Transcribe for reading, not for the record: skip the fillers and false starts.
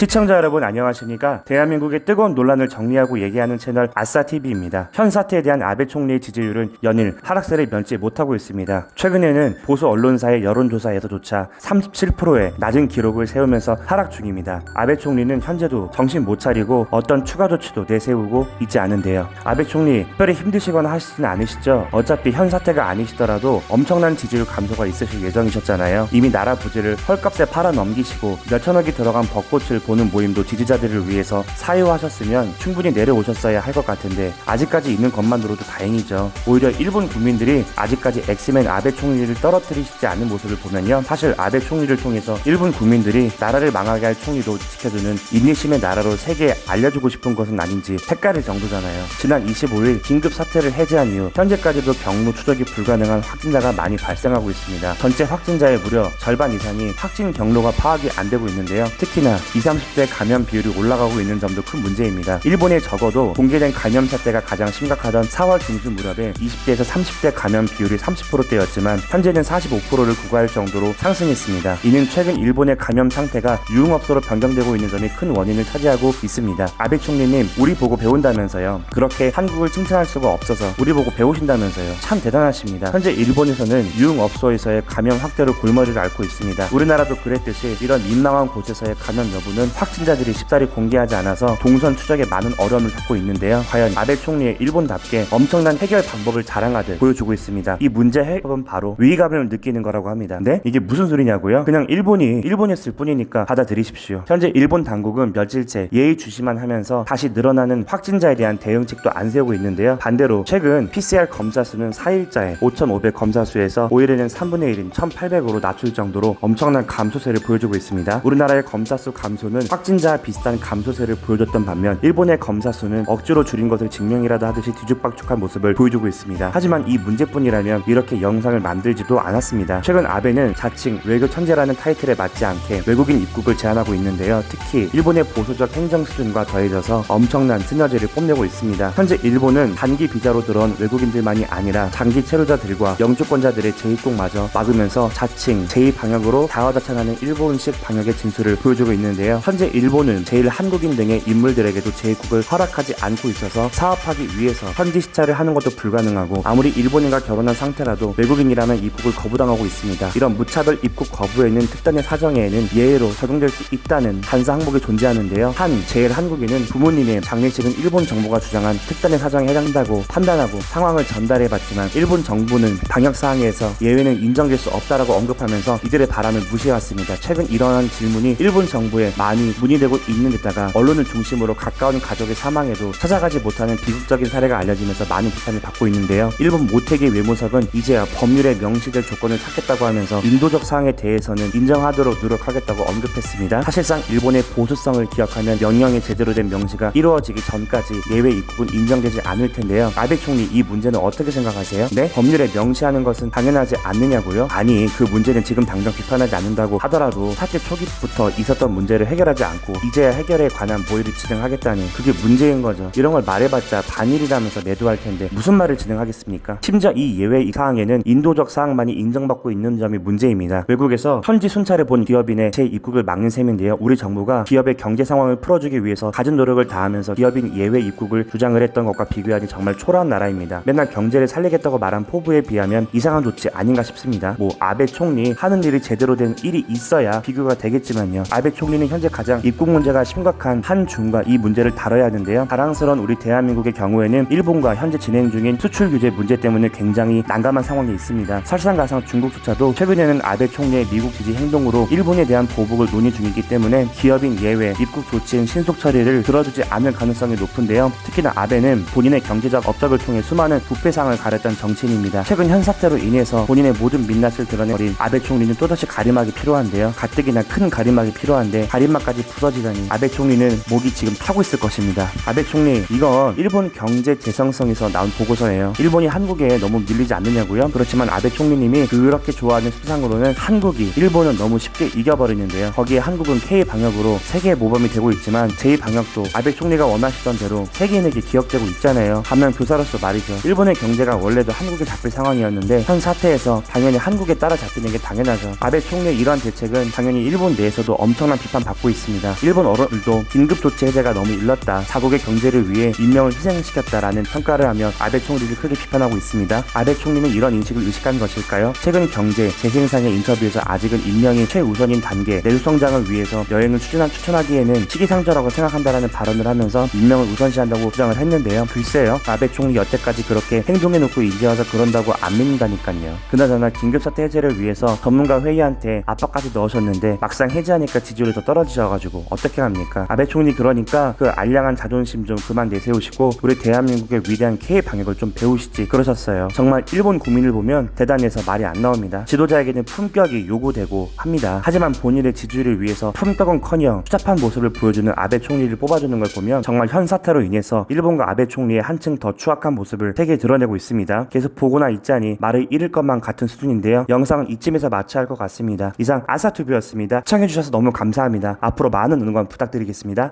시청자 여러분 안녕하십니까? 대한민국의 뜨거운 논란을 정리하고 얘기하는 채널 아싸TV입니다. 현 사태에 대한 아베 총리의 지지율은 연일 하락세를 면치 못하고 있습니다. 최근에는 보수 언론사의 여론조사에서조차 37%의 낮은 기록을 세우면서 하락 중입니다. 아베 총리는 현재도 정신 못 차리고 어떤 추가 조치도 내세우고 있지 않은데요. 아베 총리 특별히 힘드시거나 하시진 않으시죠? 어차피 현 사태가 아니시더라도 엄청난 지지율 감소가 있으실 예정이셨잖아요. 이미 나라 부지를 헐값에 팔아 넘기시고 몇천억이 들어간 벚꽃을 보는 모임도 지지자들을 위해서 사유하셨으면 충분히 내려오셨어야 할 것 같은데 아직까지 있는 것만으로도 다행이죠. 오히려 일본 국민들이 아직까지 엑스맨 아베 총리를 떨어뜨리시지 않은 모습을 보면요, 사실 아베 총리를 통해서 일본 국민들이 나라를 망하게 할 총리도 지켜주는 인내심의 나라로 세계에 알려주고 싶은 것은 아닌지 헷갈릴 정도잖아요. 지난 25일 긴급 사태를 해제한 이후 현재까지도 경로 추적이 불가능한 확진자가 많이 발생하고 있습니다. 전체 확진자의 무려 절반 이상이 확진 경로가 파악이 안 되고 있는데요. 특히나 20, 30대 감염 비율이 올라가고 있는 점도 큰 문제입니다. 일본에 적어도 공개된 감염 사태가 가장 심각하던 4월 중순 무렵에 20대에서 30대 감염 비율이 30%대였지만 현재는 45%를 구가할 정도로 상승했습니다. 이는 최근 일본의 감염 상태가 유흥업소로 변경되고 있는 점이 큰 원인을 차지하고 있습니다. 아베 총리님, 우리 보고 배운다면서요. 그렇게 한국을 칭찬할 수가 없어서 우리 보고 배우신다면서요. 참 대단하십니다. 현재 일본에서는 유흥업소에서의 감염 확대로 골머리를 앓고 있습니다. 우리나라도 그랬듯이 이런 민망한 곳에서의 감염 여부는 확진자들이 쉽사리 공개하지 않아서 동선 추적에 많은 어려움을 겪고 있는데요. 과연 아베 총리의 일본답게 엄청난 해결 방법을 자랑하듯 보여주고 있습니다. 이 문제 해결은 바로 위기감을 느끼는 거라고 합니다. 근데 이게 무슨 소리냐고요? 그냥 일본이었을 뿐이니까 받아들이십시오. 현재 일본 당국은 며칠째 예의주시만 하면서 다시 늘어나는 확진자에 대한 대응책도 안 세우고 있는데요. 반대로 최근 PCR 검사 수는 4일자에 5,500 검사 수에서 5일에는 3분의 1인 1,800으로 낮출 정도로 엄청난 감소세를 보여주고 있습니다. 우리나라의 검사 수 감소는 확진자와 비슷한 감소세를 보여줬던 반면 일본의 검사 수는 억지로 줄인 것을 증명이라도 하듯이 뒤죽박죽한 모습을 보여주고 있습니다. 하지만 이 문제뿐이라면 이렇게 영상을 만들지도 않았습니다. 최근 아베는 자칭 외교 천재라는 타이틀에 맞지 않게 외국인 입국을 제한하고 있는데요. 특히 일본의 보수적 행정 수준과 더해져서 엄청난 시너지를 뽐내고 있습니다. 현재 일본은 단기 비자로 들어온 외국인들만이 아니라 장기 체류자들과 영주권자들의 재입국마저 막으면서 자칭 제2방역으로 자화자찬하는 일본식 방역의 진수를 보여주고 있는데요. 현재 일본은 제일 한국인 등의 인물들에게도 재입국을 허락하지 않고 있어서 사업하기 위해서 현지 시차를 하는 것도 불가능하고 아무리 일본인과 결혼한 상태라도 외국인이라면 입국을 거부당하고 있습니다. 이런 무차별 입국 거부에는 특단의 사정에는 예외로 적용될 수 있다는 단서 항목이 존재하는데요. 한 제일 한국인은 부모님의 장례식은 일본 정부가 주장한 특단의 사정에 해당한다고 판단하고 상황을 전달해봤지만 일본 정부는 방역사항에서 예외는 인정될 수 없다라고 언급하면서 이들의 바람을 무시해왔습니다. 최근 이러한 질문이 일본 정부에 많이 문의되고 있는 데다가 언론을 중심으로 가까운 가족의 사망에도 찾아가지 못하는 비극적인 사례가 알려지면서 많은 비판을 받고 있는데요. 일본 모태기 외무석은 이제야 법률에 명시될 조건을 찾겠다고 하면서 인도적 사항에 대해서는 인정하도록 노력하겠다고 언급했습니다. 사실상 일본의 보수성을 기억하면 명령의 제대로 된 명시가 이루어지기 전까지 예외 입국은 인정되지 않을 텐데요. 아베 총리, 이 문제는 어떻게 생각하세요? 네? 법률에 명시하는 것은 당연하지 않느냐고요? 아니, 그 문제는 지금 당장 비판하지 않는다고 하더라도 사태 초기부터 있었던 문제를 해결하지 않고 이제야 해결에 관한 모의를 진행하겠다니 그게 문제인 거죠. 이런 걸 말해봤자 반일이라면서 매도할 텐데 무슨 말을 진행하겠습니까? 심지어 이 예외 사항에는 인도적 사항만이 인정받고 있는 점이 문제입니다. 외국에서 현지 순찰을 본 기업인의 재입국을 막는 셈인데요. 우리 정부가 기업의 경제 상황을 풀어주기 위해서 가진 노력을 다하면서 기업인 예외 입국을 주장을 했던 것과 비교하니 정말 초라한 나라입니다. 맨날 경제를 살리겠다고 말한 포부에 비하면 이상한 조치 아닌가 싶습니다. 아베 총리 하는 일이 제대로 된 일이 있어야 비교가 되겠지만요. 아베 총리는 현재 가장 입국 문제가 심각한 한중과 이 문제를 다뤄야 하는데요. 자랑스러운 우리 대한민국의 경우에는 일본과 현재 진행 중인 수출 규제 문제 때문에 굉장히 난감한 상황에 있습니다. 설상가상 중국조차도 최근에는 아베 총리의 미국 지지 행동으로 일본에 대한 보복을 논의 중이기 때문에 기업인 예외 입국 조치인 신속 처리를 들어주지 않을 가능성이 높은데요. 특히나 아베는 본인의 경제적 업적을 통해 수많은 부패상을 가렸던 정치인입니다. 최근 현 사태로 인해서 본인의 모든 민낯을 드러내버린 아베 총리는 또다시 가림막이 필요한데요. 가뜩이나 큰 가림막이 필요한데 가림막까지 부서지다니 아베 총리는 목이 지금 타고 있을 것입니다. 아베 총리, 이건 일본 경제 재성성에서 나온 보고서예요. 일본이 한국에 너무 밀리지 않느냐고요? 그렇지만 아베 총리님이 그렇게 좋아하는 수상으로는 한국이 일본은 너무 쉽게 이겨버리는데요. 거기에 한국은 K방역으로 세계 모범이 되고 있지만 제2방역도 아베 총리가 원하시던 대로 세계인에게 기억되고 있잖아요. 반면 교사로서 말이죠. 일본의 경제가 원래도 한국에 잡힐 상황이었는데 현 사태에서 당연히 한국에 따라 잡히는 게 당연하죠. 아베 총리의 이러한 대책은 당연히 일본 내에서도 엄청난 비판받고 있습니다. 일본 언론들도 긴급 조치 해제가 너무 일렀다, 자국의 경제를 위해 인명을 희생시켰다라는 평가를 하며 아베 총리를 크게 비판하고 있습니다. 아베 총리는 이런 인식을 의식한 것일까요? 최근 경제, 재생산의 인터뷰에서 아직은 인명이 최우선인 단계, 내수성장을 위해서 여행을 추천하기에는 시기상조라고 생각한다라는 발언을 하면서 인명을 우선시한다고 주장을 했는데요. 글쎄요, 아베 총리 여태까지 그렇게 행동해놓고 이제 와서 그런다고 안 믿는다니까요. 그나저나 긴급사태 해제를 위해서 전문가 회의한테 압박까지 넣으셨는데 막상 해제하니까 지지율이 더 떨어지셔가지고 어떻게 합니까? 아베 총리 그러니까 그 알량한 자존심 좀 그만 내세우시고 우리 대한민국의 위대한 K 방역을 좀 배우시지 그러셨어요. 정말 일본 국민을 보면 대단해서 말이 안 나옵니다. 지도자에게는 품격이 요구되고 합니다. 하지만 본인의 지지율을 위해서 품격은커녕 추잡한 모습을 보여주는 아베 총리를 뽑아주는 걸 보면 정말 현 사태로 인해서 일본과 아베 총리의 한층 더 추악한 모습을 세계에 드러내고 있습니다. 계속 보거나 있자니 말을 잃을 것만 같은 수준인데요. 영상은 이쯤에서 마쳐야 할 것 같습니다. 이상 아사투비였습니다. 시청해주셔서 너무 감사합니다. 앞으로 많은 응원 부탁드리겠습니다.